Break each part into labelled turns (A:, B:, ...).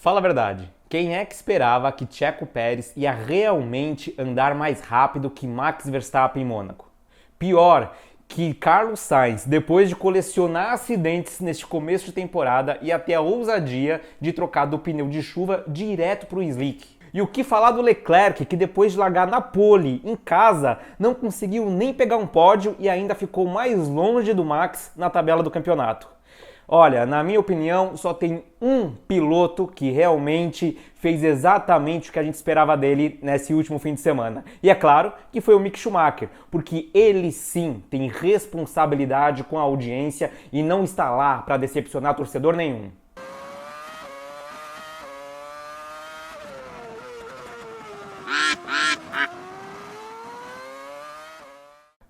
A: Fala a verdade, quem é que esperava que Checo Pérez ia realmente andar mais rápido que Max Verstappen em Mônaco? Pior, que Carlos Sainz, depois de colecionar acidentes neste começo de temporada, ia ter a ousadia de trocar do pneu de chuva direto para o slick. E o que falar do Leclerc, que depois de largar na pole, em casa, não conseguiu nem pegar um pódio e ainda ficou mais longe do Max na tabela do campeonato. Olha, na minha opinião, só tem um piloto que realmente fez exatamente o que a gente esperava dele nesse último fim de semana. E é claro que foi o Mick Schumacher, porque ele sim tem responsabilidade com a audiência e não está lá para decepcionar torcedor nenhum.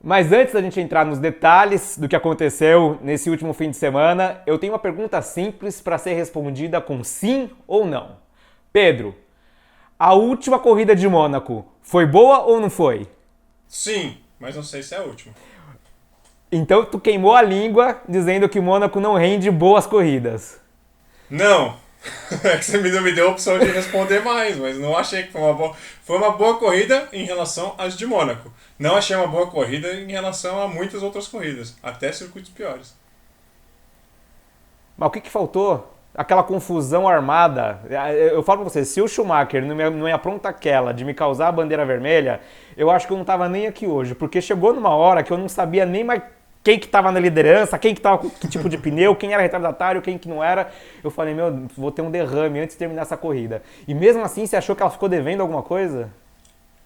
A: Mas antes da gente entrar nos detalhes do que aconteceu nesse último fim de semana, eu tenho uma pergunta simples para ser respondida com sim ou não. Pedro, a última corrida de Mônaco foi boa ou não foi?
B: Sim, mas não sei se é a última.
A: Então tu queimou a língua dizendo que Mônaco não rende boas corridas.
B: Não! É que você não me deu a opção de responder mais, mas não achei que foi uma boa. Foi uma boa corrida em relação às de Mônaco. Não achei uma boa corrida em relação a muitas outras corridas, até circuitos piores.
A: Mas o que faltou? Aquela confusão armada. Eu falo pra você, se o Schumacher não ia aprontar aquela de me causar a bandeira vermelha, eu acho que eu não tava nem aqui hoje, porque chegou numa hora que eu não sabia nem mais quem que tava na liderança, quem que tava com que tipo de pneu, quem era retardatário, quem que não era. Eu falei, meu, vou ter um derrame antes de terminar essa corrida. E mesmo assim, você achou que ela ficou devendo alguma coisa?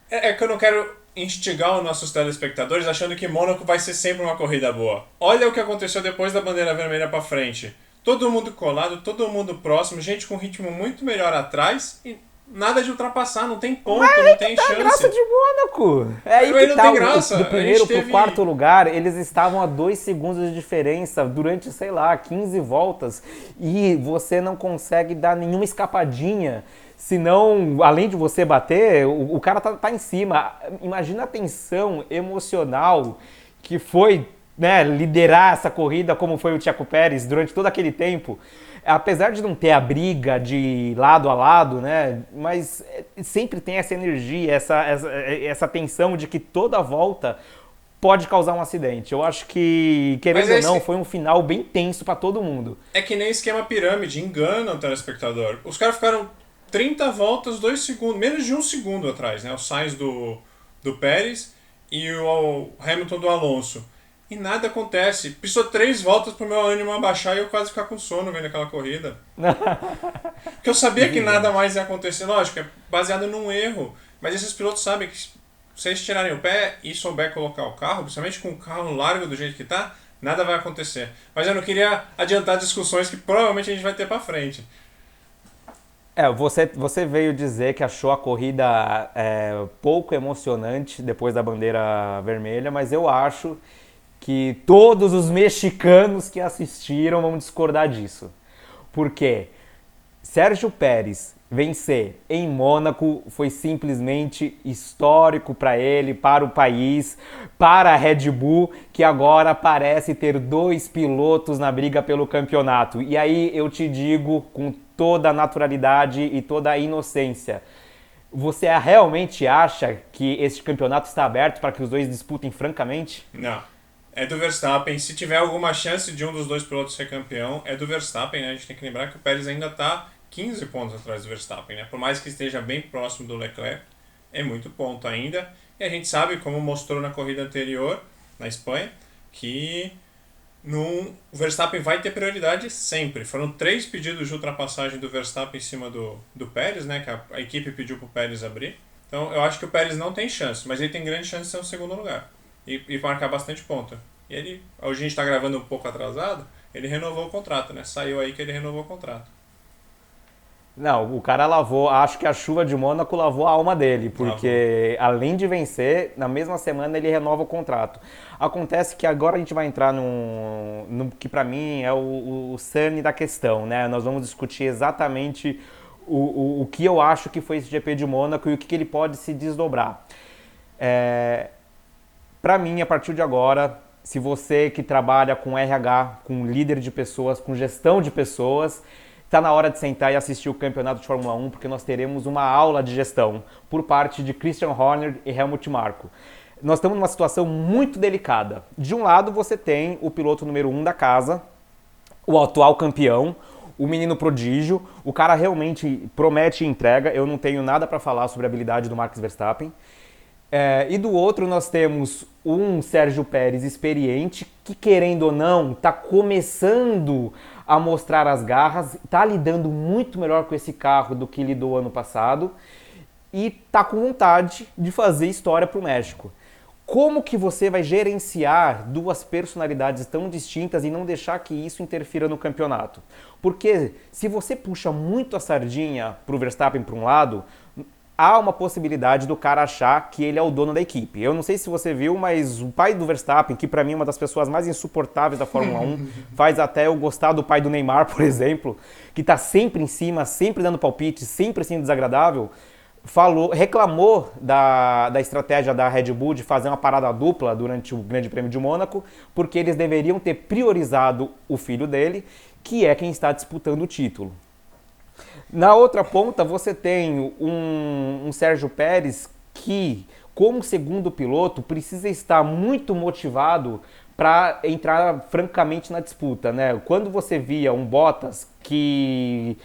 B: É que eu não quero instigar os nossos telespectadores achando que Mônaco vai ser sempre uma corrida boa. Olha o que aconteceu depois da bandeira vermelha pra frente. Todo mundo colado, todo mundo próximo, gente com ritmo muito melhor atrás e nada de ultrapassar, não tem ponto, não tem
A: Tá a graça
B: chance.
A: de Mônaco. É aí
B: Aí
A: que
B: não
A: tá.
B: tem graça.
A: Do
B: A
A: primeiro
B: gente
A: pro
B: teve.
A: quarto lugar, eles estavam a 2 segundos de diferença durante, sei lá, 15 voltas. E você não consegue dar nenhuma escapadinha. Senão, além de você bater, o cara tá em cima. Imagina a tensão emocional que foi, né, liderar essa corrida como foi o Checo Pérez durante todo aquele tempo. Apesar de não ter a briga de lado a lado, né, mas sempre tem essa energia, essa tensão de que toda volta pode causar um acidente. Eu acho que,
B: Mas
A: querendo
B: é,
A: ou não, foi um final bem tenso para todo mundo.
B: é que nem esquema pirâmide, engana o telespectador. Os caras ficaram 30 voltas, 2 segundos, menos de um segundo atrás, né? O Sainz do Pérez e o Hamilton do Alonso. E nada acontece. Precisou 3 voltas pro meu ânimo abaixar e eu quase ficar com sono vendo aquela corrida. Porque eu sabia que nada mais ia acontecer. Lógico, é baseado num erro. Mas esses pilotos sabem que se eles tirarem o pé e souber colocar o carro, principalmente com o carro largo do jeito que tá, nada vai acontecer. Mas eu não queria adiantar discussões que provavelmente a gente vai ter pra frente.
A: Você veio dizer que achou a corrida pouco emocionante depois da bandeira vermelha, mas eu acho que todos os mexicanos que assistiram vão discordar disso. Porque Sérgio Pérez vencer em Mônaco foi simplesmente histórico para ele, para o país, para a Red Bull, que agora parece ter 2 pilotos na briga pelo campeonato. E aí eu te digo com toda a naturalidade e toda a inocência, você realmente acha que esse campeonato está aberto para que os dois disputem francamente?
B: Não. É do Verstappen. Se tiver alguma chance de um dos dois pilotos ser campeão, é do Verstappen, né? A gente tem que lembrar que o Pérez ainda está 15 pontos atrás do Verstappen, né? Por mais que esteja bem próximo do Leclerc, é muito ponto ainda. E a gente sabe, como mostrou na corrida anterior, na Espanha, que o Verstappen vai ter prioridade sempre. Foram 3 pedidos de ultrapassagem do Verstappen em cima do Pérez, né? Que a equipe pediu para o Pérez abrir. Então eu acho que o Pérez não tem chance, mas ele tem grande chance de ser o segundo lugar e marcar bastante ponto. E ele, hoje a gente está gravando um pouco atrasado, ele renovou o contrato, né? Saiu aí que ele renovou o contrato.
A: Não, o cara lavou, acho que a chuva de Mônaco lavou a alma dele, porque além de vencer, na mesma semana ele renova o contrato. Acontece que agora a gente vai entrar no que pra mim é o cerne da questão, né? Nós vamos discutir exatamente o que eu acho que foi esse GP de Mônaco e o que ele pode se desdobrar. Pra mim, a partir de agora, se você que trabalha com RH, com líder de pessoas, com gestão de pessoas, está na hora de sentar e assistir o campeonato de Fórmula 1, porque nós teremos uma aula de gestão por parte de Christian Horner e Helmut Marko. Nós estamos numa situação muito delicada. De um lado, você tem o piloto número 1 da casa, o atual campeão, o menino prodígio, o cara realmente promete e entrega. Eu não tenho nada para falar sobre a habilidade do Max Verstappen. E do outro nós temos um Sérgio Pérez experiente que, querendo ou não, está começando a mostrar as garras, está lidando muito melhor com esse carro do que lidou ano passado e está com vontade de fazer história para o México. Como que você vai gerenciar duas personalidades tão distintas e não deixar que isso interfira no campeonato? Porque se você puxa muito a sardinha para o Verstappen para um lado, há uma possibilidade do cara achar que ele é o dono da equipe. Eu não sei se você viu, mas o pai do Verstappen, que para mim é uma das pessoas mais insuportáveis da Fórmula 1, faz até eu gostar do pai do Neymar, por exemplo, que está sempre em cima, sempre dando palpite, sempre sendo desagradável, reclamou da estratégia da Red Bull de fazer uma parada dupla durante o Grande Prêmio de Mônaco, porque eles deveriam ter priorizado o filho dele, que é quem está disputando o título. Na outra ponta, você tem um Sérgio Pérez que, como segundo piloto, precisa estar muito motivado para entrar francamente na disputa, né? Quando você via um Bottas que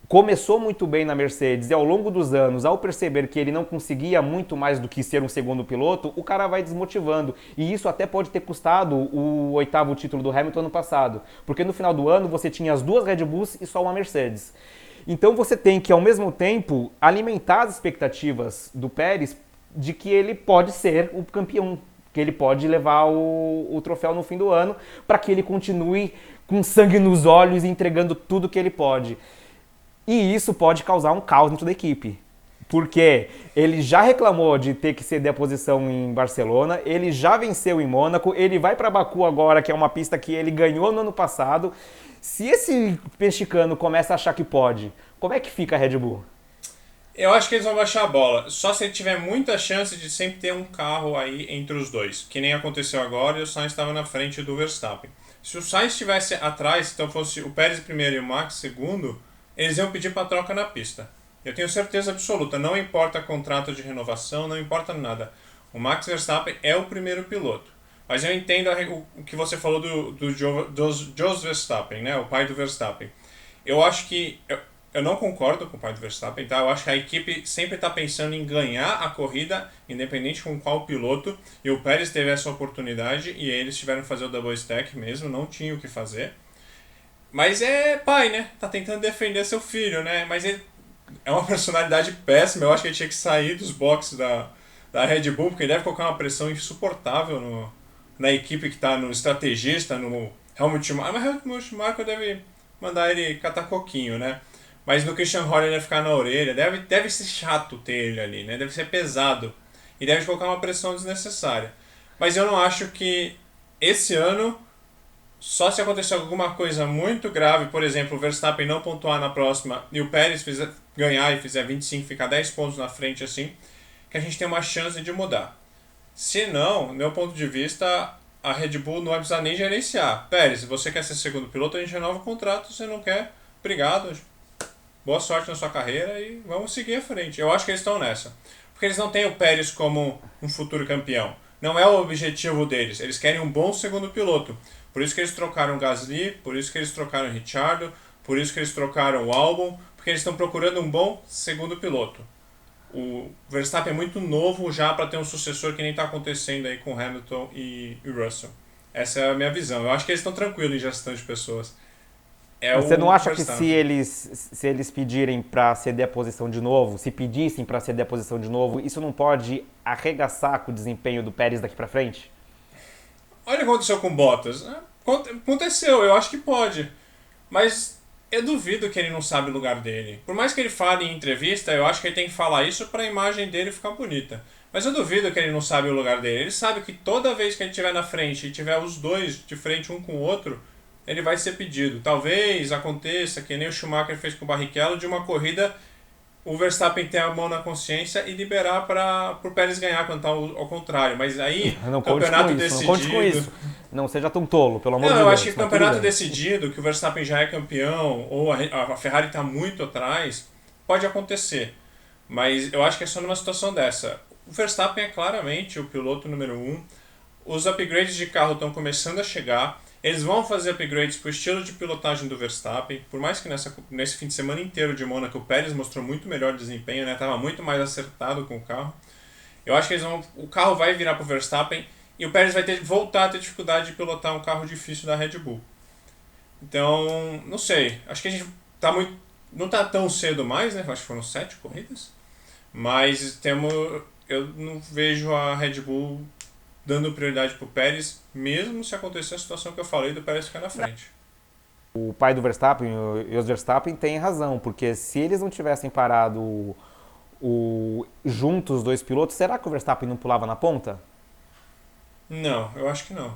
A: começou muito bem na Mercedes e ao longo dos anos, ao perceber que ele não conseguia muito mais do que ser um segundo piloto, o cara vai desmotivando. E isso até pode ter custado o 8º título do Hamilton ano passado, porque no final do ano você tinha as duas Red Bulls e só uma Mercedes. Então você tem que, ao mesmo tempo, alimentar as expectativas do Pérez de que ele pode ser o campeão, que ele pode levar o troféu no fim do ano, para que ele continue com sangue nos olhos e entregando tudo que ele pode. E isso pode causar um caos dentro da equipe, porque ele já reclamou de ter que ceder a posição em Barcelona, ele já venceu em Mônaco, ele vai para Baku agora, que é uma pista que ele ganhou no ano passado. Se esse mexicano começa a achar que pode, como é que fica a Red Bull?
B: Eu acho que eles vão baixar a bola, só se ele tiver muita chance de sempre ter um carro aí entre os dois, que nem aconteceu agora e o Sainz estava na frente do Verstappen. Se o Sainz estivesse atrás, então fosse o Pérez primeiro e o Max segundo, eles iam pedir para troca na pista. Eu tenho certeza absoluta, não importa contrato de renovação, não importa nada. O Max Verstappen é o primeiro piloto. Mas eu entendo o que você falou do Jos Verstappen, né? O pai do Verstappen. Eu acho que... Eu não concordo com o pai do Verstappen, tá? Eu acho que a equipe sempre está pensando em ganhar a corrida, independente com qual piloto. E o Pérez teve essa oportunidade e eles tiveram que fazer o double stack mesmo, não tinha o que fazer. Mas é pai, né? Tá tentando defender seu filho, né? Mas ele é uma personalidade péssima. Eu acho que ele tinha que sair dos boxes da Red Bull, porque ele deve colocar uma pressão insuportável na equipe que tá no estrategista, no Helmut Marko. Mas o Helmut Marko deve mandar ele catar coquinho, né? Mas no Christian Horner deve ficar na orelha. Deve ser chato ter ele ali, né? Deve ser pesado. E deve colocar uma pressão desnecessária. Mas eu não acho que esse ano... Só se acontecer alguma coisa muito grave, por exemplo, o Verstappen não pontuar na próxima e o Pérez ganhar e fizer 25, ficar 10 pontos na frente assim, que a gente tem uma chance de mudar. Se não, do meu ponto de vista, a Red Bull não vai precisar nem gerenciar. Pérez, se você quer ser segundo piloto, a gente renova o contrato, se não quer, obrigado, boa sorte na sua carreira e vamos seguir à frente. Eu acho que eles estão nessa. Porque eles não têm o Pérez como um futuro campeão. Não é o objetivo deles. Eles querem um bom segundo piloto. Por isso que eles trocaram o Gasly, por isso que eles trocaram o Ricciardo, por isso que eles trocaram o Albon, porque eles estão procurando um bom segundo piloto. O Verstappen é muito novo já para ter um sucessor que nem está acontecendo aí com Hamilton e Russell. Essa é a minha visão. Eu acho que eles estão tranquilos em gestão de pessoas.
A: Você não acha que se eles pedirem para ceder a posição de novo, se pedissem para ceder a posição de novo, isso não pode arregaçar com o desempenho do Pérez daqui para frente?
B: Olha o que aconteceu com o Bottas. Aconteceu, eu acho que pode. Mas eu duvido que ele não sabe o lugar dele. Por mais que ele fale em entrevista, eu acho que ele tem que falar isso para a imagem dele ficar bonita. Mas eu duvido que ele não sabe o lugar dele. Ele sabe que toda vez que ele estiver na frente e tiver os dois de frente um com o outro, ele vai ser pedido. Talvez aconteça, que nem o Schumacher fez com o Barrichello, de uma corrida o Verstappen ter a mão na consciência e liberar para o Pérez ganhar quando tá ao contrário. Mas aí,
A: Não
B: campeonato
A: conte com isso,
B: decidido...
A: não conte com isso. Não seja tão tolo, pelo amor
B: Não,
A: de
B: eu
A: Deus.
B: acho que
A: mas
B: campeonato
A: tudo bem.
B: decidido, que o Verstappen já é campeão, ou a Ferrari está muito atrás, pode acontecer. Mas eu acho que é só numa situação dessa. O Verstappen é claramente o piloto número 1. Os upgrades de carro estão começando a chegar. Eles vão fazer upgrades para o estilo de pilotagem do Verstappen. Por mais que nesse fim de semana inteiro de Mônaco o Pérez mostrou muito melhor desempenho, né? Tava muito mais acertado com o carro. Eu acho que o carro vai virar para o Verstappen e o Pérez vai voltar a ter dificuldade de pilotar um carro difícil da Red Bull. Então, não sei. Acho que a gente tá muito, não tá tão cedo mais, né? Acho que foram 7 corridas. Mas eu não vejo a Red Bull dando prioridade pro Pérez, mesmo se acontecer a situação que eu falei do Pérez ficar na frente.
A: O pai do Verstappen, o Jos Verstappen, tem razão, porque se eles não tivessem parado juntos os dois pilotos, será que o Verstappen não pulava na ponta?
B: Não, eu acho que não.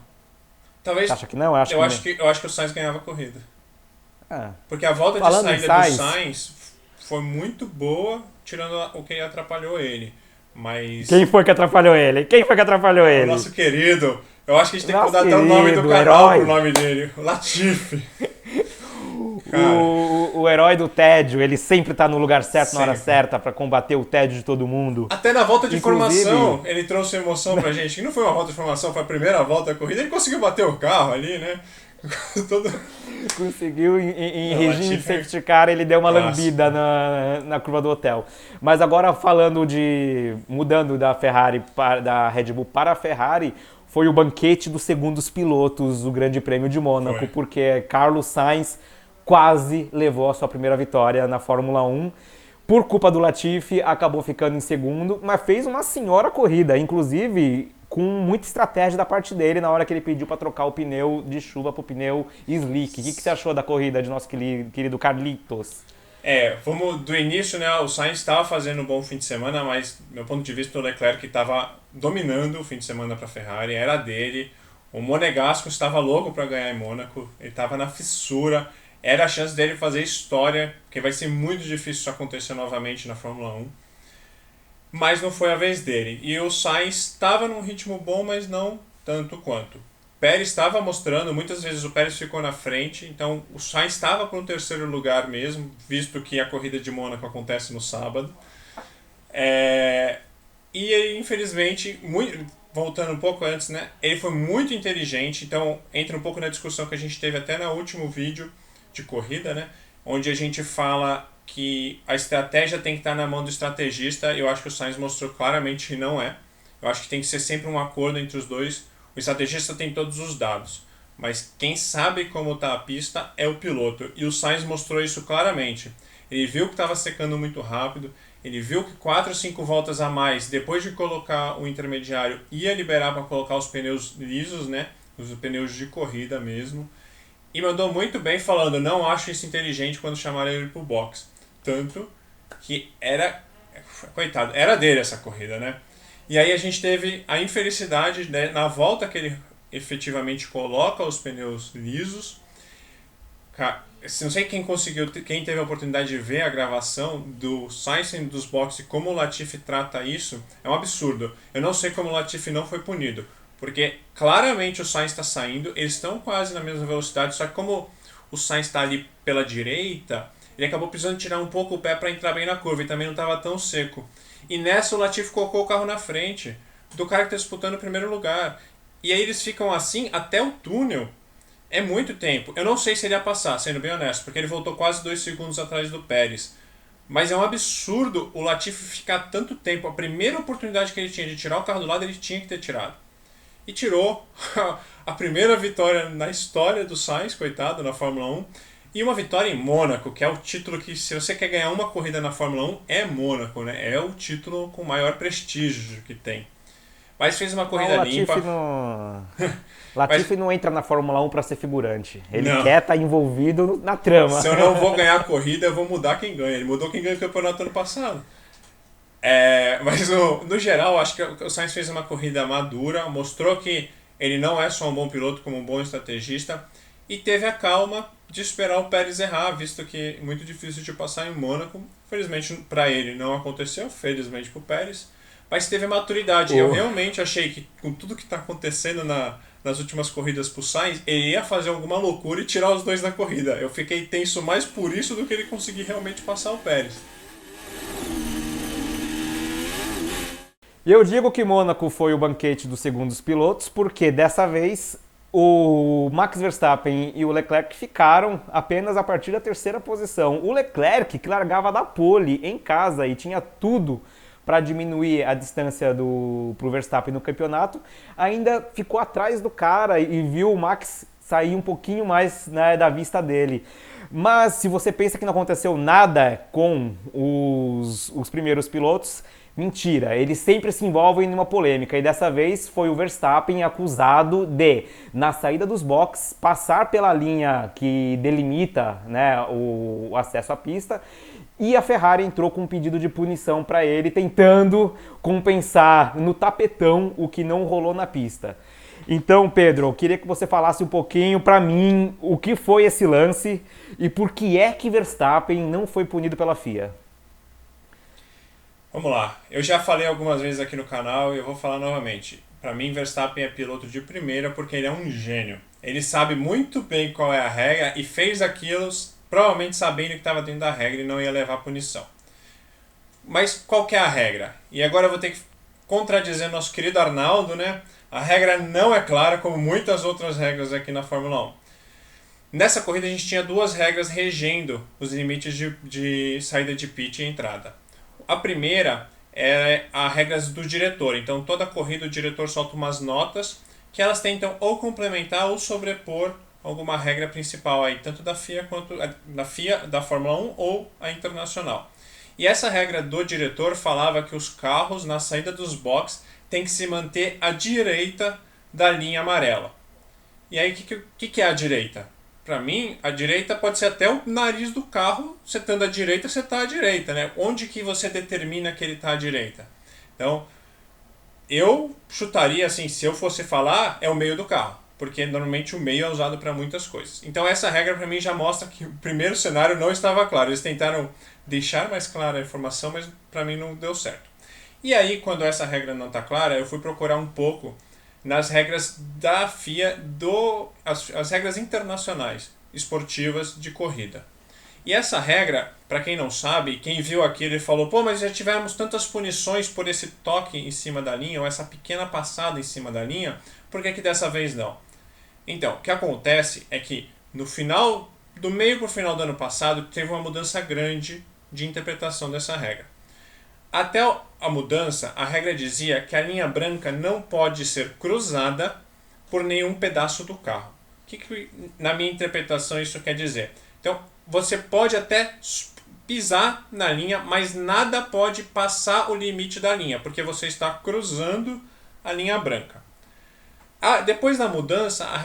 B: Talvez.
A: Você acha que não?
B: Eu acho que o Sainz ganhava a corrida.
A: É.
B: Porque a volta de
A: Falando em
B: saída
A: Sainz,
B: do Sainz foi muito boa, tirando o que atrapalhou ele. Mas.
A: Quem foi que atrapalhou ele? Quem foi que atrapalhou
B: O
A: ele?
B: nosso querido. Eu acho que a gente tem que
A: Nosso
B: mudar até o nome do
A: querido,
B: canal
A: herói.
B: pro nome dele. O Latifi.
A: O herói do tédio, ele sempre tá no lugar certo, na hora
B: Sempre.
A: certa, pra combater o tédio de todo mundo.
B: Até na volta de
A: Inclusive-
B: formação, ele trouxe emoção pra gente. Que não foi uma volta de formação, foi a primeira volta da corrida. Ele conseguiu bater o carro ali, né? Todo...
A: Conseguiu, em
B: É,
A: regime de
B: Latifi-
A: safety car, ele deu uma
B: Clássico.
A: lambida na curva do hotel. Mas agora mudando da Ferrari, da Red Bull para a Ferrari, foi o banquete dos segundos pilotos do Grande Prêmio de Mônaco,
B: Foi.
A: porque Carlos Sainz quase levou a sua primeira vitória na Fórmula 1. Por culpa do Latifi, acabou ficando em segundo, mas fez uma senhora corrida, inclusive com muita estratégia da parte dele na hora que ele pediu para trocar o pneu de chuva para o pneu slick. O que você achou da corrida de nosso querido Carlitos?
B: Vamos do início, né? O Sainz estava fazendo um bom fim de semana, mas, do meu ponto de vista, o Leclerc estava dominando o fim de semana para a Ferrari, era dele. O Monegasco estava louco para ganhar em Mônaco, ele estava na fissura, era a chance dele fazer história, porque vai ser muito difícil isso acontecer novamente na Fórmula 1. Mas não foi a vez dele. E o Sainz estava num ritmo bom, mas não tanto quanto. Pérez estava mostrando, muitas vezes o Pérez ficou na frente, então o Sainz estava para um terceiro lugar mesmo, visto que a corrida de Mônaco acontece no sábado. E ele, infelizmente, voltando um pouco antes, né, ele foi muito inteligente, então entra um pouco na discussão que a gente teve até no último vídeo de corrida, né, onde a gente fala que a estratégia tem que estar na mão do estrategista. Eu acho que o Sainz mostrou claramente que não é. Eu acho que tem que ser sempre um acordo entre os dois. O estrategista tem todos os dados, mas quem sabe como está a pista é o piloto. E o Sainz mostrou isso claramente. Ele viu que estava secando muito rápido, ele viu que 4 ou 5 voltas a mais, depois de colocar o intermediário, ia liberar para colocar os pneus lisos, né? Os pneus de corrida mesmo. E mandou muito bem falando, não acho isso inteligente quando chamaram ele pro box. Tanto que coitado, era dele essa corrida, né? E aí a gente teve a infelicidade, né, na volta que ele efetivamente coloca os pneus lisos. Não sei quem teve a oportunidade de ver a gravação do Sainz dos boxes, como o Latifi trata isso, é um absurdo. Eu não sei como o Latifi não foi punido, porque claramente o Sainz está saindo, eles estão quase na mesma velocidade, só que como o Sainz está ali pela direita, ele acabou precisando tirar um pouco o pé para entrar bem na curva e também não estava tão seco. E nessa o Latifi colocou o carro na frente do cara que está disputando o primeiro lugar. E aí eles ficam assim até o túnel. É muito tempo. Eu não sei se ele ia passar, sendo bem honesto, porque ele voltou quase 2 segundos atrás do Pérez. Mas é um absurdo o Latifi ficar tanto tempo. A primeira oportunidade que ele tinha de tirar o carro do lado, ele tinha que ter tirado. E tirou a primeira vitória na história do Sainz, coitado, na Fórmula 1. E uma vitória em Mônaco, que é o título que, se você quer ganhar uma corrida na Fórmula 1, é Mônaco, né? É o título com maior prestígio que tem. Mas fez uma corrida limpa.
A: Latifi não entra na Fórmula 1 para ser figurante. Ele
B: Não.
A: quer estar envolvido na trama.
B: Se eu não vou ganhar a corrida, eu vou mudar quem ganha. Ele mudou quem ganha o campeonato ano passado. Mas no geral, acho que o Sainz fez uma corrida madura, mostrou que ele não é só um bom piloto, como um bom estrategista, e teve a calma de esperar o Pérez errar, visto que é muito difícil de passar em Mônaco. Felizmente para ele não aconteceu, felizmente para o Pérez, mas teve maturidade. Eu realmente achei que com tudo que está acontecendo nas últimas corridas para o Sainz, ele ia fazer alguma loucura e tirar os dois da corrida. Eu fiquei tenso mais por isso do que ele conseguir realmente passar o Pérez.
A: E eu digo que Mônaco foi o banquete dos segundos pilotos, porque dessa vez o Max Verstappen e o Leclerc ficaram apenas a partir da terceira posição. O Leclerc, que largava da pole em casa e tinha tudo para diminuir a distância pro Verstappen no campeonato, ainda ficou atrás do cara e viu o Max sair um pouquinho mais, né, da vista dele. Mas se você pensa que não aconteceu nada com os primeiros pilotos, mentira, eles sempre se envolvem numa polêmica e dessa vez foi o Verstappen acusado de, na saída dos boxes, passar pela linha que delimita, né, o acesso à pista, e a Ferrari entrou com um pedido de punição para ele, tentando compensar no tapetão o que não rolou na pista. Então, Pedro, eu queria que você falasse um pouquinho para mim o que foi esse lance e por que é que Verstappen não foi punido pela FIA.
B: Vamos lá, eu já falei algumas vezes aqui no canal e eu vou falar novamente. Para mim, Verstappen é piloto de primeira porque ele é um gênio. Ele sabe muito bem qual é a regra e fez aquilo provavelmente sabendo que estava dentro da regra e não ia levar punição. Mas qual que é a regra? E agora eu vou ter que contradizer nosso querido Arnaldo, né? A regra não é clara, como muitas outras regras aqui na Fórmula 1. Nessa corrida a gente tinha duas regras regendo os limites de saída de pit e entrada. A primeira é a regras do diretor. Então toda corrida o diretor solta umas notas que elas tentam ou complementar ou sobrepor alguma regra principal aí, tanto da FIA quanto da FIA, da Fórmula 1 ou a internacional. E essa regra do diretor falava que os carros na saída dos boxes têm que se manter à direita da linha amarela. E aí o que é a direita? Para mim, a direita pode ser até o nariz do carro. Você estando à direita, você está à direita, né? Onde que você determina que ele está à direita? Então, eu chutaria assim, se eu fosse falar, é o meio do carro, porque normalmente o meio é usado para muitas coisas. Então essa regra para mim já mostra que o primeiro cenário não estava claro. Eles tentaram deixar mais clara a informação, mas para mim não deu certo. E aí, quando essa regra não está clara, eu fui procurar um pouco nas regras da FIA, as regras internacionais esportivas de corrida. E essa regra, para quem não sabe, quem viu aquilo e falou, pô, mas já tivemos tantas punições por esse toque em cima da linha, ou essa pequena passada em cima da linha, por que dessa vez não? Então, o que acontece é que no final, do meio para o final do ano passado, teve uma mudança grande de interpretação dessa regra. Até a mudança, a regra dizia que a linha branca não pode ser cruzada por nenhum pedaço do carro. O que na minha interpretação isso quer dizer? Então, você pode até pisar na linha, mas nada pode passar o limite da linha, porque você está cruzando a linha branca. Depois da mudança, a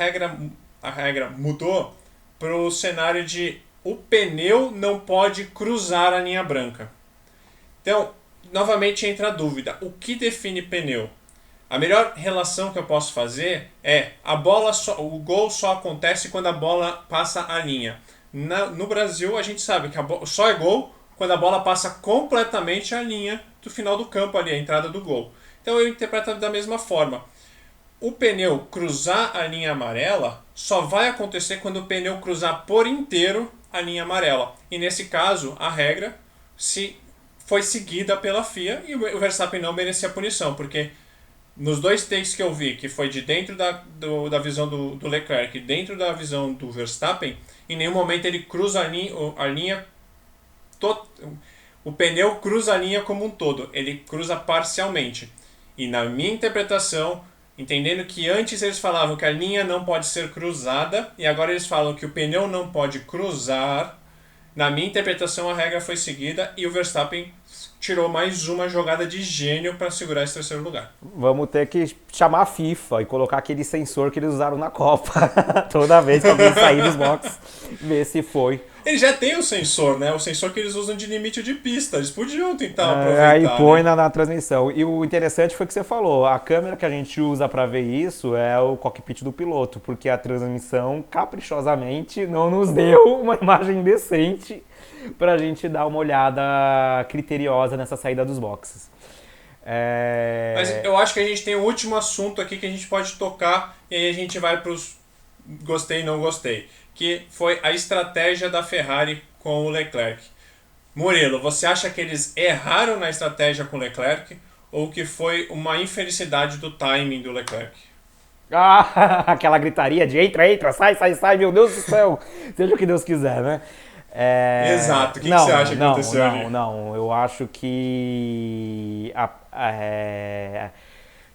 B: regra mudou para o cenário de o pneu não pode cruzar a linha branca. Então, novamente entra a dúvida, o que define pneu? A melhor relação que eu posso fazer é o gol só acontece quando a bola passa a linha. No Brasil a gente sabe que só é gol quando a bola passa completamente a linha do final do campo ali, a entrada do gol. Então eu interpreto da mesma forma. O pneu cruzar a linha amarela só vai acontecer quando o pneu cruzar por inteiro a linha amarela. E nesse caso a regra foi seguida pela FIA e o Verstappen não merecia punição, porque nos dois takes que eu vi, que foi de dentro da visão do Leclerc e dentro da visão do Verstappen, em nenhum momento ele cruza a linha o pneu cruza a linha como um todo, ele cruza parcialmente. E na minha interpretação, entendendo que antes eles falavam que a linha não pode ser cruzada e agora eles falam que o pneu não pode cruzar, na minha interpretação a regra foi seguida e o Verstappen tirou mais uma jogada de gênio para segurar esse terceiro lugar.
A: Vamos ter que chamar a FIFA e colocar aquele sensor que eles usaram na Copa. Toda vez que alguém sair dos boxes, ver se foi
B: Ele já tem o sensor, né? O sensor que eles usam de limite de pista. Eles podiam tentar
A: Aí
B: aproveitar,
A: põe
B: né?
A: na transmissão. E o interessante foi que você falou, a câmera que a gente usa para ver isso é o cockpit do piloto, porque a transmissão caprichosamente não nos deu uma imagem decente para a gente dar uma olhada criteriosa nessa saída dos boxes.
B: Mas eu acho que a gente tem o último assunto aqui que a gente pode tocar e aí a gente vai para os gostei e não gostei. Que foi a estratégia da Ferrari com o Leclerc. Murilo, você acha que eles erraram na estratégia com o Leclerc ou que foi uma infelicidade do timing do Leclerc?
A: Ah, aquela gritaria de entra, entra, sai, sai, sai, meu Deus do céu. Seja o que Deus quiser, né?
B: Exato. O que
A: Não,
B: você acha que
A: não,
B: aconteceu
A: não,
B: ali?
A: não. Eu acho que.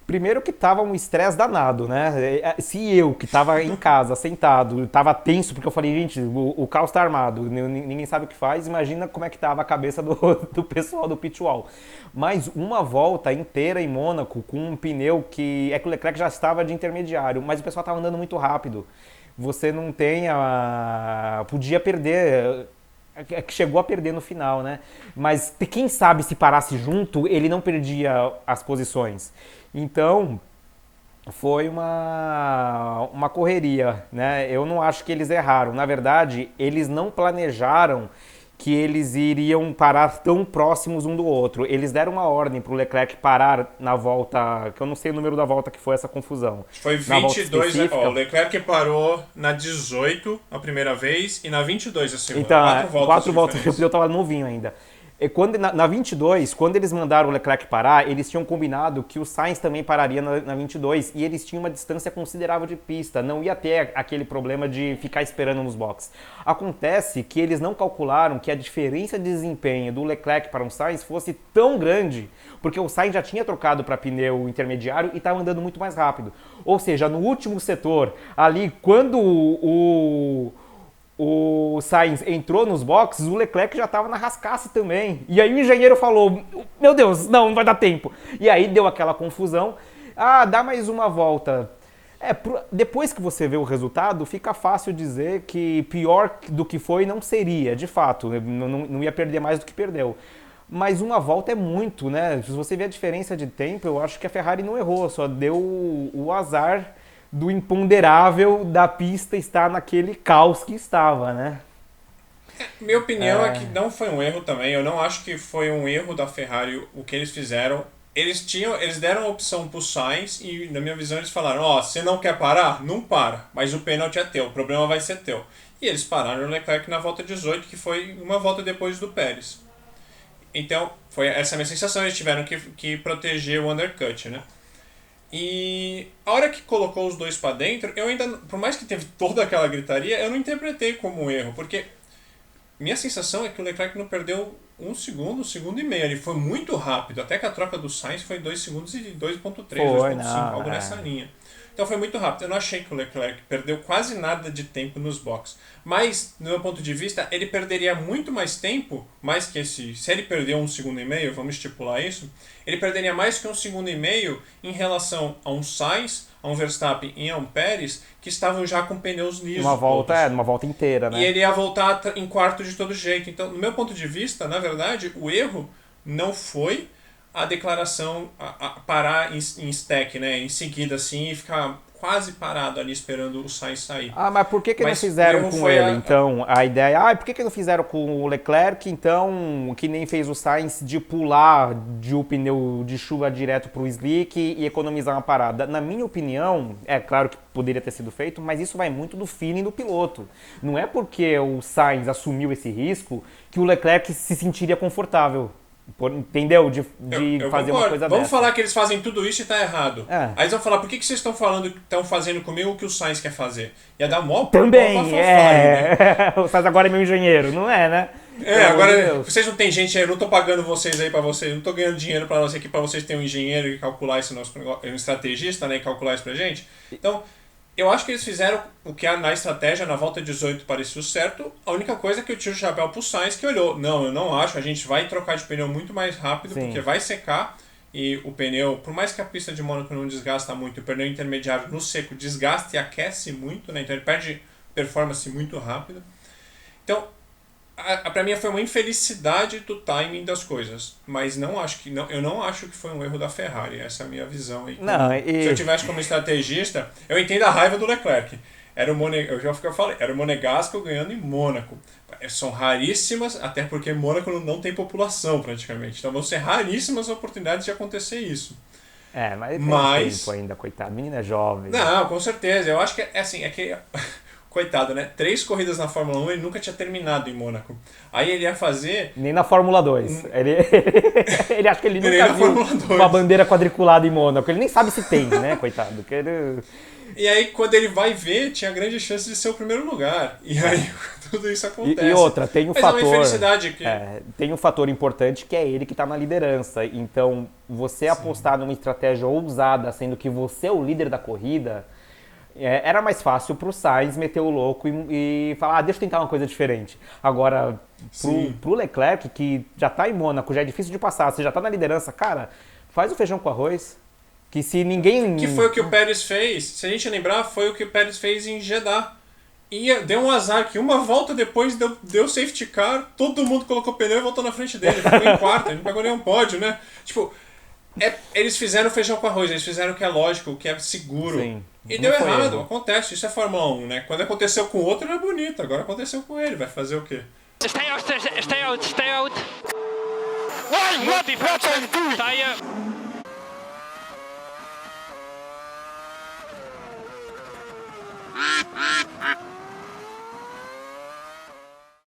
A: Primeiro que tava um estresse danado, né? Se eu, que tava em casa, sentado, tava tenso, porque eu falei, gente, o caos tá armado, ninguém sabe o que faz, imagina como é que tava a cabeça do pessoal do pitwall. Mas uma volta inteira em Mônaco, com um pneu que... É que o Leclerc já estava de intermediário, mas o pessoal tava andando muito rápido. Você não tem a... Podia perder... É que chegou a perder no final, né? Mas quem sabe se parasse junto, ele não perdia as posições. Então, foi uma correria, né? Eu não acho que eles erraram. Na verdade, eles não planejaram que eles iriam parar tão próximos um do outro. Eles deram uma ordem para o Leclerc parar na volta, que eu não sei o número da volta que foi essa confusão.
B: Foi
A: Na volta
B: 22,
A: específica.
B: ó, o Leclerc parou na 18 a primeira vez e na 22 a segunda.
A: Então,
B: Quatro voltas de
A: o
B: diferença.
A: pneu estava novinho ainda. E quando, na 22, quando eles mandaram o Leclerc parar, eles tinham combinado que o Sainz também pararia na 22 e eles tinham uma distância considerável de pista, não ia ter aquele problema de ficar esperando nos boxes. Acontece que eles não calcularam que a diferença de desempenho do Leclerc para o Sainz fosse tão grande, porque o Sainz já tinha trocado para pneu intermediário e estava andando muito mais rápido. Ou seja, no último setor, ali, quando o Sainz entrou nos boxes, o Leclerc já estava na rascaça também. E aí o engenheiro falou, meu Deus, não vai dar tempo. E aí deu aquela confusão. Ah, dá mais uma volta. Depois que você vê o resultado, fica fácil dizer que pior do que foi não seria, de fato. Não ia perder mais do que perdeu. Mas uma volta é muito, né? Se você vê a diferença de tempo, eu acho que a Ferrari não errou, só deu o azar do imponderável da pista estar naquele caos que estava, né?
B: Minha opinião é que não foi um erro também. Eu não acho que foi um erro da Ferrari o que eles fizeram. Eles deram a opção pro Sainz e, na minha visão, eles falaram: ó, você não quer parar? Não para, mas o pênalti é teu, o problema vai ser teu. E eles pararam o Leclerc na volta 18, que foi uma volta depois do Pérez. Então, foi essa a minha sensação. Eles tiveram que proteger o undercut, né? E a hora que colocou os dois pra dentro, eu ainda, por mais que teve toda aquela gritaria, eu não interpretei como um erro, porque minha sensação é que o Leclerc não perdeu um segundo e meio. Ele foi muito rápido, até que a troca do Sainz foi em 2 segundos e 2.3, 2.5, algo nessa linha. Então foi muito rápido. Eu não achei que o Leclerc perdeu quase nada de tempo nos boxes. Mas, do meu ponto de vista, ele perderia muito mais tempo, mais que esse. Se ele perdeu um segundo e meio, vamos estipular isso, ele perderia mais que um segundo e meio em relação a um Sainz, a um Verstappen e a um Pérez, que estavam já com pneus lisos.
A: Numa volta inteira, né?
B: E ele ia voltar em quarto de todo jeito. Então, no meu ponto de vista, na verdade, o erro não foi a declaração, a parar em stack, né? Em seguida, assim, e ficar quase parado ali esperando o Sainz sair.
A: Ah, mas por que não fizeram com ele, então? A ideia, por que não fizeram com o Leclerc, então, que nem fez o Sainz, de pular de um pneu de chuva direto para o slick e economizar uma parada? Na minha opinião, é claro que poderia ter sido feito, mas isso vai muito do feeling do piloto. Não é porque o Sainz assumiu esse risco que o Leclerc se sentiria confortável. Entendeu? De
B: eu
A: fazer
B: concordo.
A: uma coisa
B: Vamos
A: dessa.
B: falar que eles fazem tudo isso e tá errado.
A: É.
B: Aí eles vão falar, por que vocês estão falando que estão fazendo comigo o que o Sainz quer fazer? Ia dar mó
A: Também,
B: mó né?
A: O Sainz agora é meu engenheiro, não é, né?
B: Agora, vocês não tem gente aí, eu não tô pagando vocês aí pra vocês, não tô ganhando dinheiro pra nós aqui pra vocês terem um engenheiro e calcular esse nosso negócio, um estrategista, né, e calcular isso pra gente. Então, eu acho que eles fizeram o que na estratégia, na volta 18 pareceu certo. A única coisa é que eu tiro o chapéu pro Sainz, que olhou, não, eu não acho, a gente vai trocar de pneu muito mais rápido,
A: Sim.
B: porque vai secar. E o pneu, por mais que a pista de Mônaco não desgasta muito, o pneu intermediário no seco desgasta e aquece muito, né? Então ele perde performance muito rápido. Então, Pra mim foi uma infelicidade do timing das coisas, mas eu não acho que foi um erro da Ferrari, essa é a minha visão aí. Se eu tivesse como estrategista, eu entendo a raiva do Leclerc. Eu falei, era o Monegasco ganhando em Mônaco. São raríssimas, até porque Mônaco não tem população praticamente, então vão ser raríssimas oportunidades de acontecer isso.
A: Mas tem tempo ainda, coitado, menina é jovem.
B: Não, com certeza, eu acho que coitado, né? 3 corridas na Fórmula 1 ele nunca tinha terminado em Mônaco. Aí ele ia fazer...
A: Nem na Fórmula 2. Ele acha que ele nunca viu uma bandeira quadriculada em Mônaco. Ele nem sabe se tem, né, coitado?
B: E aí, quando ele vai ver, tinha grande chance de ser o primeiro lugar. E aí, tudo isso acontece.
A: E outra, tem um fator...
B: é uma infelicidade que...
A: tem um fator importante que é ele que está na liderança. Então, você apostar numa estratégia ousada, sendo que você é o líder da corrida... Era mais fácil pro Sainz meter o louco e falar, deixa eu tentar uma coisa diferente. Agora, pro Leclerc, que já tá em Mônaco, já é difícil de passar, você já tá na liderança, cara, faz o feijão com arroz. Que se ninguém...
B: Que foi o que o Pérez fez, se a gente lembrar, foi o que o Pérez fez em Jeddah. E deu um azar que uma volta depois deu safety car, todo mundo colocou pneu e voltou na frente dele, ficou em quarto, ele não pegou nenhum pódio, né? Tipo... eles fizeram feijão com arroz, eles fizeram o que é lógico, o que é seguro.
A: Sim,
B: e deu errado, acontece, isso é Fórmula 1, né? Quando aconteceu com o outro era bonito, agora aconteceu com ele, vai fazer o quê?
C: Stay out. Not defensive. Tire.